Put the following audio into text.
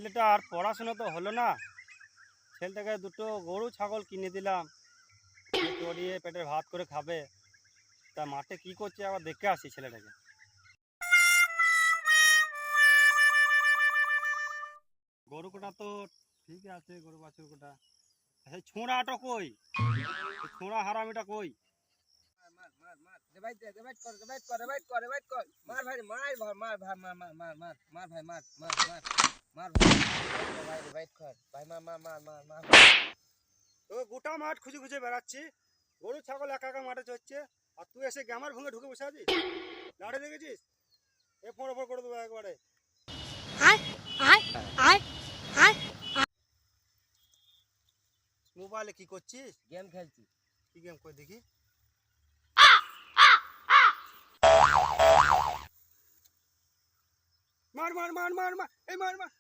ছেলেটা আর পড়াশোনা তো হলো না, ছেলেটাকে দুটো গরু ছাগল কিনে দিলাম, চড়িয়ে পেটের ভাত করে খাবে। তা মাঠে কি করছে আবার দেখে আসি ছেলেটাকে। গরু কোটা তো ঠিক আছে, গরু বাছুর কোটা। সেই ছোঁড়াটা কই? ছোঁড়া হারামিটা কই? তো গোটা মাঠ খুঁজে খুঁজে বেড়াচ্ছি, গরু ছাগল একা একা মাঠে চড়ছে, আর তুই এসে গ্যামার ভুঙে ঢুকে বসে আছিস। লাড়ে দেখেছিস? এ ফোড় ফোড় করে দেবো একবারে। মোবাইলে কি করছিস? গেম খেলছি। কি গেম করে দেখি? মার মার মার মার মার, এই মার মার।